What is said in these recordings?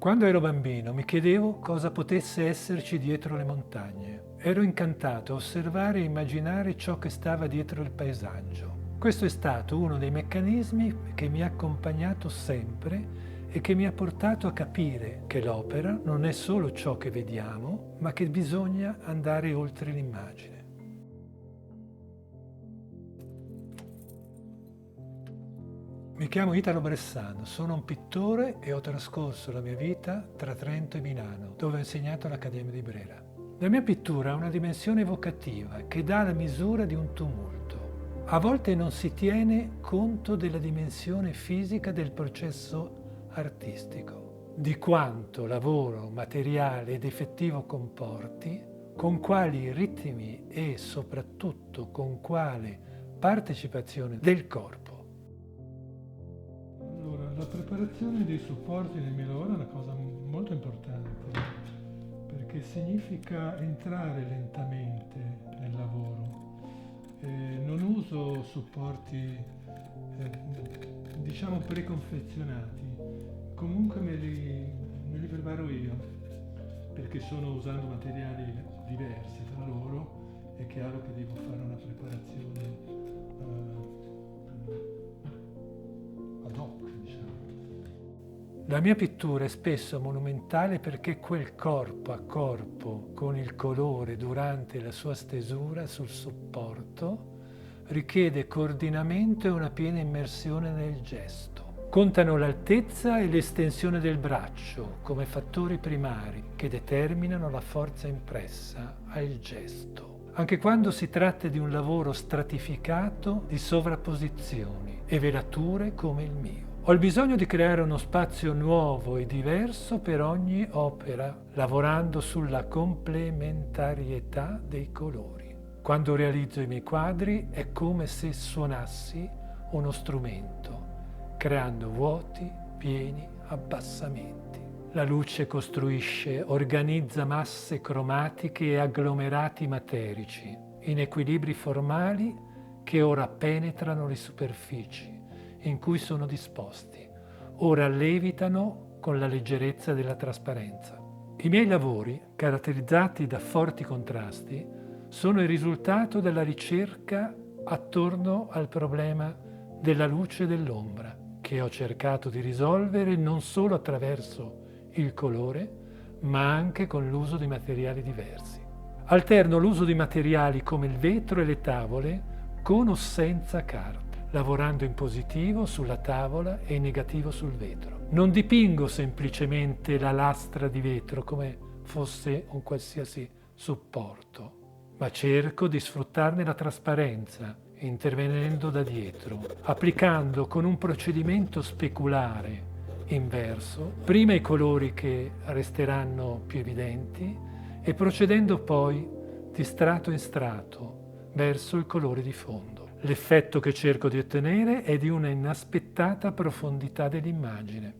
Quando ero bambino mi chiedevo cosa potesse esserci dietro le montagne. Ero incantato a osservare e immaginare ciò che stava dietro il paesaggio. Questo è stato uno dei meccanismi che mi ha accompagnato sempre e che mi ha portato a capire che l'opera non è solo ciò che vediamo, ma che bisogna andare oltre l'immagine. Mi chiamo Italo Bressano, sono un pittore e ho trascorso la mia vita tra Trento e Milano, dove ho insegnato all'Accademia di Brera. La mia pittura ha una dimensione evocativa che dà la misura di un tumulto. A volte non si tiene conto della dimensione fisica del processo artistico, di quanto lavoro materiale ed effettivo comporti, con quali ritmi e soprattutto con quale partecipazione del corpo. La preparazione dei supporti nel mio lavoro è una cosa molto importante, perché significa entrare lentamente nel lavoro. Non uso supporti diciamo preconfezionati, comunque me li preparo io, perché sono usando materiali diversi tra loro. È chiaro che devo fare una preparazione ad hoc. La mia pittura è spesso monumentale perché quel corpo a corpo con il colore durante la sua stesura sul supporto richiede coordinamento e una piena immersione nel gesto. Contano l'altezza e l'estensione del braccio come fattori primari che determinano la forza impressa al gesto. Anche quando si tratta di un lavoro stratificato di sovrapposizioni e velature come il mio. Ho il bisogno di creare uno spazio nuovo e diverso per ogni opera, lavorando sulla complementarietà dei colori. Quando realizzo i miei quadri è come se suonassi uno strumento, creando vuoti, pieni, abbassamenti. La luce costruisce, organizza masse cromatiche e agglomerati materici, in equilibri formali che ora penetrano le superfici in cui sono disposti, ora levitano con la leggerezza della trasparenza. I miei lavori, caratterizzati da forti contrasti, sono il risultato della ricerca attorno al problema della luce e dell'ombra, che ho cercato di risolvere non solo attraverso il colore, ma anche con l'uso di materiali diversi. Alterno l'uso di materiali come il vetro e le tavole con o senza carta, lavorando in positivo sulla tavola e in negativo sul vetro. Non dipingo semplicemente la lastra di vetro come fosse un qualsiasi supporto, ma cerco di sfruttarne la trasparenza, intervenendo da dietro, applicando con un procedimento speculare inverso prima i colori che resteranno più evidenti e procedendo poi di strato in strato verso il colore di fondo. L'effetto che cerco di ottenere è di una inaspettata profondità dell'immagine.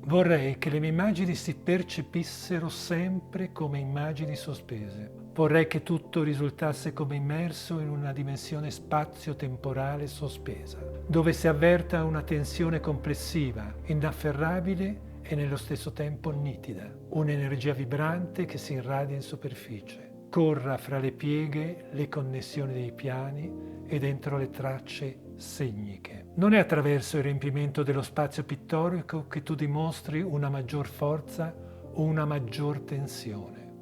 Vorrei che le mie immagini si percepissero sempre come immagini sospese. Vorrei che tutto risultasse come immerso in una dimensione spazio-temporale sospesa, dove si avverta una tensione complessiva, inafferrabile e nello stesso tempo nitida, un'energia vibrante che si irradia in superficie. Corra fra le pieghe le connessioni dei piani e dentro le tracce segniche. Non è attraverso il riempimento dello spazio pittorico che tu dimostri una maggior forza o una maggior tensione.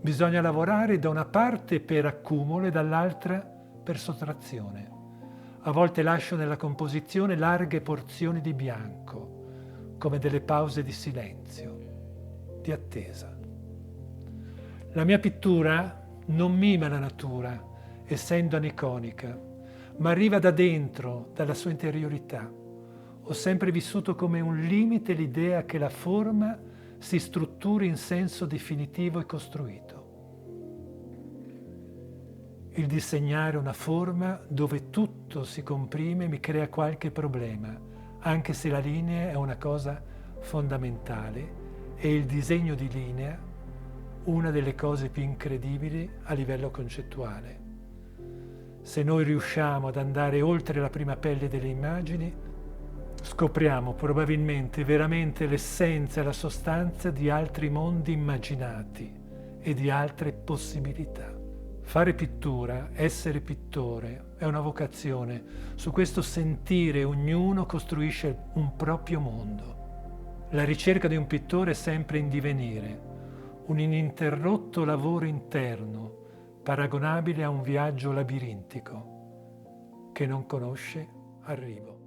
Bisogna lavorare da una parte per accumulo e dall'altra per sottrazione. A volte lascio nella composizione larghe porzioni di bianco, come delle pause di silenzio, di attesa. La mia pittura non mima la natura, essendo aniconica, ma arriva da dentro, dalla sua interiorità. Ho sempre vissuto come un limite l'idea che la forma si strutturi in senso definitivo e costruito. Il disegnare una forma dove tutto si comprime mi crea qualche problema, anche se la linea è una cosa fondamentale e il disegno di linea una delle cose più incredibili a livello concettuale. Se noi riusciamo ad andare oltre la prima pelle delle immagini, scopriamo probabilmente veramente l'essenza e la sostanza di altri mondi immaginati e di altre possibilità. Fare pittura, essere pittore, è una vocazione. Su questo sentire ognuno costruisce un proprio mondo. La ricerca di un pittore è sempre in divenire, un ininterrotto lavoro interno, paragonabile a un viaggio labirintico che non conosce arrivo.